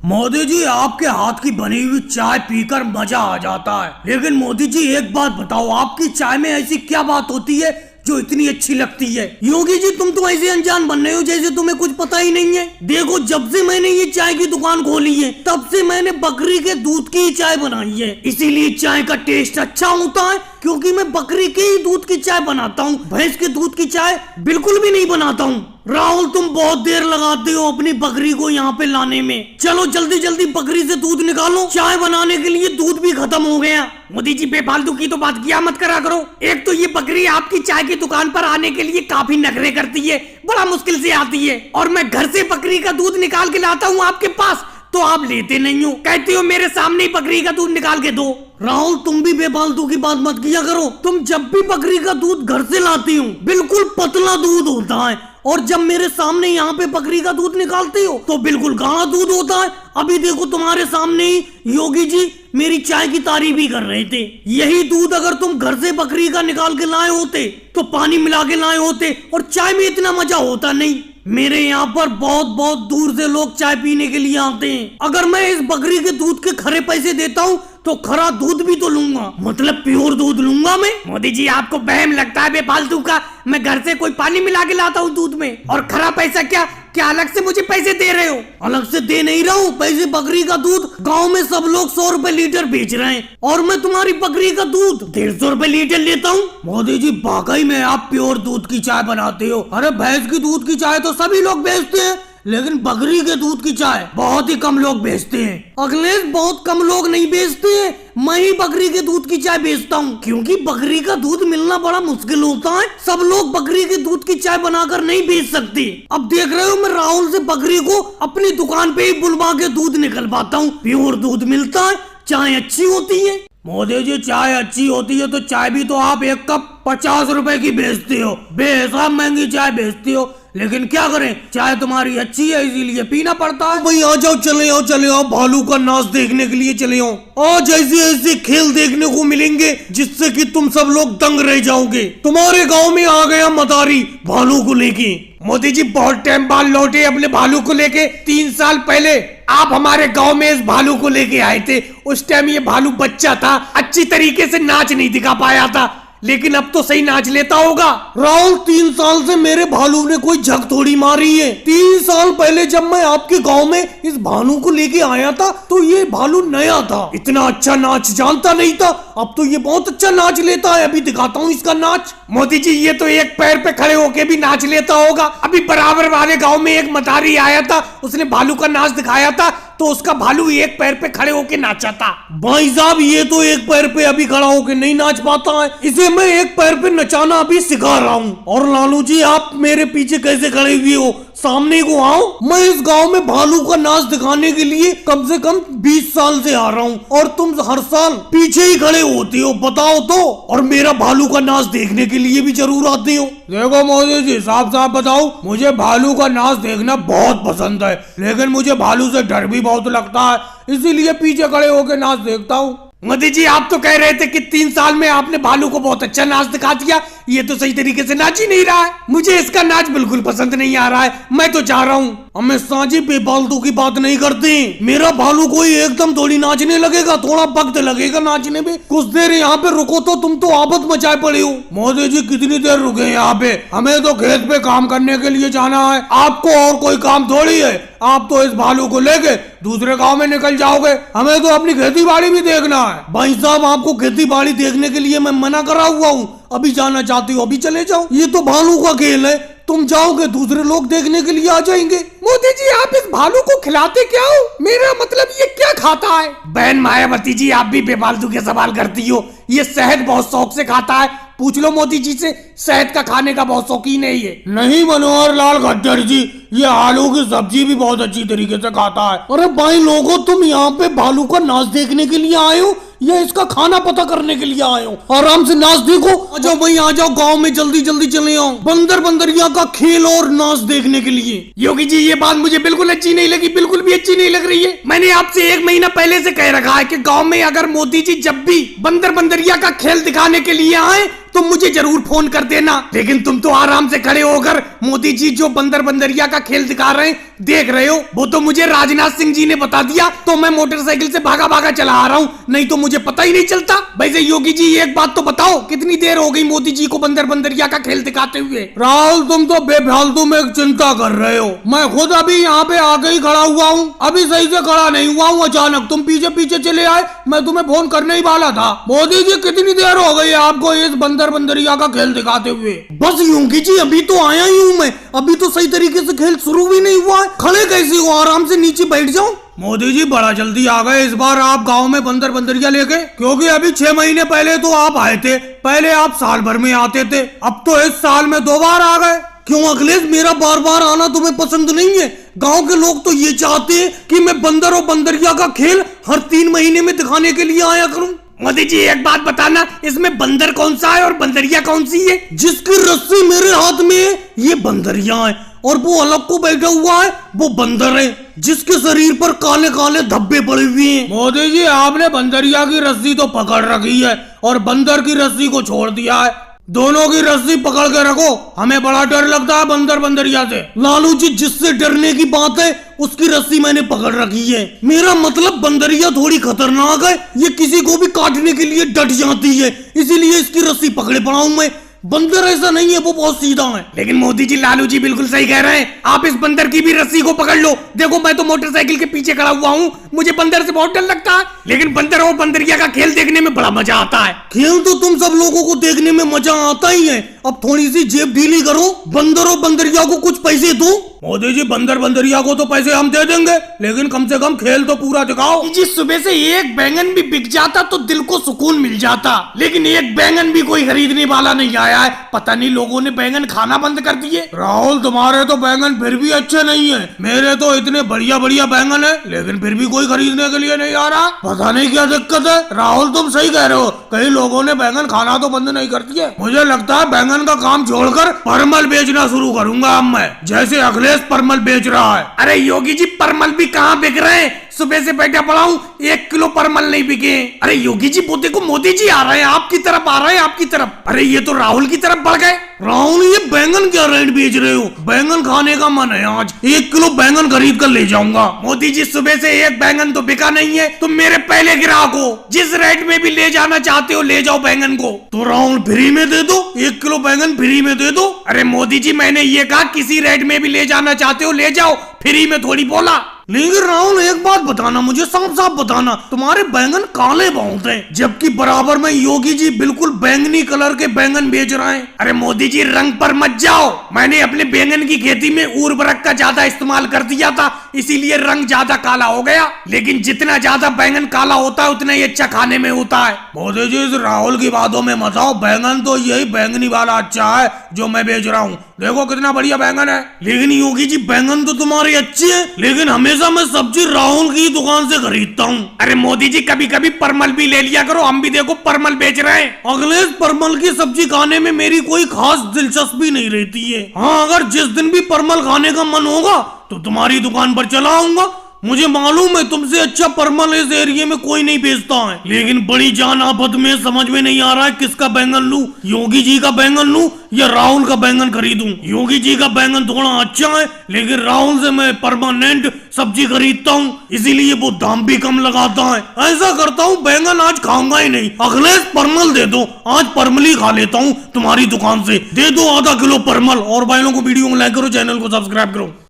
मोदी जी, आपके हाथ की बनी हुई चाय पीकर मजा आ जाता है। लेकिन मोदी जी एक बात बताओ, आपकी चाय में ऐसी क्या बात होती है जो इतनी अच्छी लगती है? योगी जी, तुम तो ऐसे अनजान बन रहे हो जैसे तुम्हें कुछ पता ही नहीं है। देखो, जब से मैंने ये चाय की दुकान खोली है तब से मैंने बकरी के दूध की चाय बनाई है। इसीलिए चाय का टेस्ट अच्छा होता है, क्योंकि मैं बकरी के ही दूध की चाय बनाता हूँ। भैंस के दूध की चाय बिल्कुल भी नहीं बनाता हूँ। राहुल, तुम बहुत देर लगाते हो अपनी बकरी को यहाँ पे लाने में। चलो जल्दी जल्दी बकरी से दूध निकालो, चाय बनाने के लिए दूध भी खत्म हो गया। मोदी जी, बेफालतू की तो बात किया मत करा करो। एक तो ये बकरी आपकी चाय की दुकान पर आने के लिए काफी नखरे करती है, बड़ा मुश्किल से आती है, और मैं घर से बकरी का दूध निकाल के लाता हूँ आपके पास तो आप लेते नहीं हो, कहते हो मेरे सामने ही बकरी का दूध निकाल के दो। राहुल, तुम भी बेफालतू की बात मत किया करो। तुम जब भी बकरी का दूध घर से लाती हो बिल्कुल पतला दूध होता है, और जब मेरे सामने यहाँ पे बकरी का दूध निकालते हो तो बिल्कुल गाढ़ा दूध होता है। अभी देखो, तुम्हारे सामने ही योगी जी मेरी चाय की तारीफ ही कर रहे थे। यही दूध अगर तुम घर से बकरी का निकाल के लाए होते तो पानी मिला के लाए होते और चाय में इतना मजा होता नहीं। मेरे यहाँ पर बहुत बहुत दूर से लोग चाय पीने के लिए आते हैं। अगर मैं इस बकरी के दूध के खरे पैसे देता हूँ तो खरा दूध भी तो लूंगा, मतलब प्योर दूध लूंगा मैं। मोदी जी, आपको बहम लगता है बेफालतू का। मैं घर से कोई पानी मिला के लाता हूँ दूध में, और खरा पैसा क्या क्या अलग से मुझे पैसे दे रहे हो? अलग से दे नहीं रहा हूँ पैसे। बकरी का दूध गांव में सब लोग 100 रुपए लीटर बेच रहे हैं, और मैं तुम्हारी बकरी का दूध 150 रुपए लीटर लेता हूँ। मोदी जी, वाकई में आप प्योर दूध की चाय बनाते हो। अरे भैंस की दूध की चाय तो सभी लोग बेचते हैं, लेकिन बकरी के दूध की चाय बहुत ही कम लोग बेचते हैं। अखिलेश, बहुत कम लोग नहीं बेचते हैं, मैं ही बकरी के दूध की चाय बेचता हूँ, क्योंकि बकरी का दूध मिलना बड़ा मुश्किल होता है। सब लोग बकरी के दूध की चाय बनाकर नहीं बेच सकते। अब देख रहे हो, मैं राहुल से बकरी को अपनी दुकान पे ही बुलवा के दूध निकलवाता हूँ। प्योर दूध मिलता है, चाय अच्छी होती है। मोदी जी, चाय अच्छी होती है तो चाय भी तो आप एक कप 50 रुपए की बेचते हो, बेहिसाब महंगी चाय बेचते हो। लेकिन क्या करें, चाय तुम्हारी अच्छी है इसीलिए पीना पड़ता है। भाई आ जाओ, चले आओ भालू का नाच देखने के लिए चले आओ। आज ऐसे ऐसे खेल देखने को मिलेंगे जिससे कि तुम सब लोग दंग रह जाओगे। तुम्हारे गांव में आ गया मदारी भालू को लेके। मोदी जी, बहुत टाइम बाद लौटे अपने भालू को लेके। 3 साल पहले आप हमारे गांव में इस भालू को लेके आए थे। उस टाइम ये भालू बच्चा था, अच्छी तरीके से नाच नहीं दिखा पाया था, लेकिन अब तो सही नाच लेता होगा। राहुल, 3 साल से मेरे भालू ने कोई झक थोड़ी मारी है। 3 साल पहले जब मैं आपके गांव में इस भालू को लेके आया था तो ये भालू नया था, इतना अच्छा नाच जानता नहीं था। अब तो ये बहुत अच्छा नाच लेता है, अभी दिखाता हूँ इसका नाच। मोदी जी, ये तो एक पैर पे खड़े होके भी नाच लेता होगा। अभी बराबर वाले गाँव में एक मदारी आया था, उसने भालू का नाच दिखाया था तो उसका भालू एक पैर पे खड़े होके नाचा था। भाई साहब, ये तो एक पैर पे अभी खड़ा होके नहीं नाच पाता है, इसे मैं एक पैर पे नचाना अभी सिखा रहा हूँ। और लालू जी, आप मेरे पीछे कैसे खड़े हुए हो? सामने को आओ। मैं इस गांव में भालू का नाच दिखाने के लिए कम से कम 20 साल से आ रहा हूँ, और तुम हर साल पीछे ही खड़े होते हो, बताओ तो। और मेरा भालू का नाच देखने के लिए भी जरूर आते हो। देखो मोदी जी, साफ साफ बताओ, मुझे भालू का नाच देखना बहुत पसंद है, लेकिन मुझे भालू से डर भी बहुत लगता है, इसीलिए पीछे खड़े होकर नाच देखता हूँ। मोदी जी, आप तो कह रहे थे कि 3 साल में आपने भालू को बहुत अच्छा नाच दिखा दिया। ये तो सही तरीके से नाच ही नहीं रहा है। मुझे इसका नाच बिल्कुल पसंद नहीं आ रहा है। मैं तो चाह रहा हूँ हमें साझी बेफालतू की बात नहीं करते। मेरा भालू कोई एकदम थोड़ी नाचने लगेगा, थोड़ा वक्त लगेगा नाचने में। कुछ देर यहाँ पे रुको तो तुम तो आफत मचाए पड़े हो। मोदी जी, कितनी देर रुके यहाँ पे? हमें तो खेत पे काम करने के लिए जाना है, आपको और कोई काम थोड़ी है। आप तो इस भालू को लेके दूसरे गांव में निकल जाओगे, हमें तो अपनी खेती बाड़ी भी देखना है। भाई साहब, आपको खेती बाड़ी देखने के लिए मैं मना करा हुआ हूँ। अभी जाना चाहते हो अभी चले जाओ, ये तो भालू का खेल है। तुम जाओगे दूसरे लोग देखने के लिए आ जाएंगे। मोदी जी, आप इस भालू को खिलाते क्या हो? मेरा मतलब ये क्या खाता है? बहन मायावती जी, आप भी बेफालतू के सवाल करती हो। ये शहद बहुत शौक से खाता है, पूछ लो मोदी जी से, शहद का खाने का बहुत शौकीन है ये। नहीं मनोहर लाल खट्टर जी, ये आलू की सब्जी भी बहुत अच्छी तरीके से खाता है। अरे भाई लोगों, तुम यहाँ पे भालू का नाच देखने के लिए आए हो या इसका खाना पता करने के लिए आए हो? आराम से नाच देखो। आ जाओ भाई, आ जाओ, गांव में जल्दी जल्दी चले आओ, बंदर बंदरिया का खेल और नाच देखने के लिए। योगी जी, ये बात मुझे बिल्कुल अच्छी नहीं लगी, बिल्कुल भी अच्छी नहीं लग रही है। मैंने आपसे 1 महीना पहले से कह रखा है कि गाँव में अगर मोदी जी जब भी बंदर बंदरिया का खेल दिखाने के लिए आए तुम मुझे जरूर फोन कर देना। लेकिन तुम तो आराम से खड़े होकर मोदी जी जो बंदर बंदरिया का खेल दिखा रहे हैं देख रहे हो। वो तो मुझे राजनाथ सिंह जी ने बता दिया, तो मैं मोटरसाइकिल से भागा भागा चला आ रहा हूँ, नहीं तो मुझे पता ही नहीं चलता। वैसे योगी जी एक बात तो बताओ, कितनी देर हो गई मोदी जी को बंदर बंदरिया का खेल दिखाते हुए? राहुल तुम तो बेफालतू में चिंता कर रहे हो, मैं खुद अभी यहाँ पे आके ही खड़ा हुआ हूँ, अभी सही से खड़ा नहीं हुआ हूँ, अचानक तुम पीछे पीछे चले आए, मैं तुम्हें फोन करने ही वाला था। मोदी जी कितनी देर हो गई आपको इस बंदर बंदरिया का खेल दिखाते हुए? बस योगी जी अभी तो आया ही हूँ मैं, अभी तो सही तरीके से खेल शुरू भी नहीं हुआ है, खड़े कैसे हो? आराम से नीचे बैठ जाओ। मोदी जी बड़ा जल्दी आ गए इस बार आप गांव में बंदर बंदरिया लेके, क्योंकि अभी 6 महीने पहले तो आप आए थे, पहले आप साल भर में आते थे, अब तो इस साल में 2 बार आ गए। क्यों अखिलेश, मेरा बार बार आना तुम्हें पसंद नहीं है? गांव के लोग तो ये चाहते हैं कि मैं बंदर और बंदरिया का खेल हर 3 महीने में दिखाने के लिए आया करूं। मोदी जी एक बात बताना, इसमें बंदर कौन सा है और बंदरिया कौन सी है? जिसकी रस्सी मेरे हाथ में है ये बंदरिया है, और वो अलग को बैठा हुआ है वो बंदर है, जिसके शरीर पर काले काले धब्बे पड़े हुए हैं। मोदी जी आपने बंदरिया की रस्सी तो पकड़ रखी है और बंदर की रस्सी को छोड़ दिया है, दोनों की रस्सी पकड़ के रखो, हमें बड़ा डर लगता है बंदर बंदरिया से। लालू जी जिससे डरने की बात है उसकी रस्सी मैंने पकड़ रखी है, मेरा मतलब बंदरिया थोड़ी खतरनाक है, ये किसी को भी काटने के लिए डट जाती है, इसीलिए इसकी रस्सी पकड़े पड़ा हूं मैं। बंदर ऐसा नहीं है, वो बहुत सीधा है। लेकिन मोदी जी लालू जी बिल्कुल सही कह रहे हैं, आप इस बंदर की भी रस्सी को पकड़ लो। देखो मैं तो मोटरसाइकिल के पीछे खड़ा हुआ हूँ, मुझे बंदर से बहुत डर लगता है, लेकिन बंदर और बंदरिया का खेल देखने में बड़ा मजा आता है। खेल तो तुम सब लोगों को देखने में मजा आता ही है, अब थोड़ी सी जेब ढीली करो, बंदर और बंदरिया को कुछ पैसे दो। मोदी जी बंदर बंदरिया को तो पैसे हम दे देंगे, लेकिन कम से कम खेल तो पूरा दिखाओ। जी सुबह से एक बैंगन भी बिक जाता तो दिल को सुकून मिल जाता, लेकिन एक बैंगन भी कोई खरीदने वाला नहीं आया है, पता नहीं लोगों ने बैंगन खाना बंद कर दिए। राहुल तुम्हारे तो बैंगन फिर भी अच्छे नहीं है, मेरे तो इतने बढ़िया बढ़िया बैंगन है, लेकिन फिर भी कोई खरीदने के लिए नहीं आ रहा, पता नहीं क्या दिक्कत है। राहुल तुम सही कह रहे हो, कई लोगों ने बैंगन खाना तो बंद नहीं कर दिए, मुझे लगता है बैंगन का काम छोड़कर परमल बेचना शुरू करूंगा अब मैं, जैसे अखिलेश परमल बेच रहा है। अरे योगी जी परमल भी कहाँ बिक रहे हैं, सुबह से बैठा पड़ा हूँ, 1 किलो परमल नहीं बिके। अरे योगी जी वो देखो मोदी जी आ रहे हैं, आपकी तरफ आ रहे हैं, आपकी तरफ। अरे ये तो राहुल की तरफ बढ़ गए। राहुल ये बैंगन क्या रेट बेच रहे हो? बैंगन खाने का मन है आज, 1 किलो बैंगन खरीद कर ले जाऊंगा। मोदी जी सुबह से एक बैंगन तो बिका नहीं है, तुम मेरे पहले ग्राहक हो, जिस रेट में भी ले जाना चाहते हो ले जाओ बैंगन को। तो राहुल फ्री में दे दो, 1 किलो बैंगन फ्री में दे दो। अरे मोदी जी मैंने ये कहा किसी रेट में भी ले जाना चाहते हो ले जाओ, फ्री में थोड़ी बोला। लेकिन राहुल एक बात बताना, मुझे साफ साफ बताना, तुम्हारे बैंगन काले बहुत हैं, जबकि बराबर में योगी जी बिल्कुल बैंगनी कलर के बैंगन बेच रहे हैं। अरे मोदी जी रंग पर मत जाओ, मैंने अपने बैंगन की खेती में उर्वरक का ज्यादा इस्तेमाल कर दिया था, इसीलिए रंग ज्यादा काला हो गया, लेकिन जितना ज्यादा बैंगन काला होता है उतना ही अच्छा खाने में होता है। मोदी जी इस राहुल की बातों में मत आओ, बैंगन तो यही बैंगनी वाला अच्छा है जो मैं बेच रहा हूँ, देखो कितना बढ़िया बैंगन है। लेकिन योगी जी बैंगन तो तुम्हारे अच्छे हैं, लेकिन हमेशा मैं सब्जी राहुल की दुकान से खरीदता हूँ। अरे मोदी जी कभी कभी परमल भी ले लिया करो, हम भी देखो परमल बेच रहे हैं। अखिलेश परमल की सब्जी खाने में मेरी कोई खास दिलचस्पी नहीं रहती है, हाँ अगर जिस दिन भी परमल खाने का मन होगा तो तुम्हारी दुकान पर चला आऊंगा, मुझे मालूम है तुमसे अच्छा परमल इस एरिया में कोई नहीं बेचता है, लेकिन बड़ी जान आफत में समझ में नहीं आ रहा है किसका बैंगन लूं, योगी जी का बैंगन लूं या राहुल का बैंगन खरीदूं। योगी जी का बैंगन थोड़ा अच्छा है, लेकिन राहुल से मैं परमानेंट सब्जी खरीदता हूँ, इसीलिए वो दाम भी कम लगाता है। ऐसा करता हूँ बैंगन आज खाऊंगा ही नहीं, अखिलेश परमल दे दो, आज परमल ही खा लेता हूँ तुम्हारी दुकान से, दे दो आधा किलो परमल। और भाइयों को वीडियो को लाइक करो, चैनल को सब्सक्राइब करो।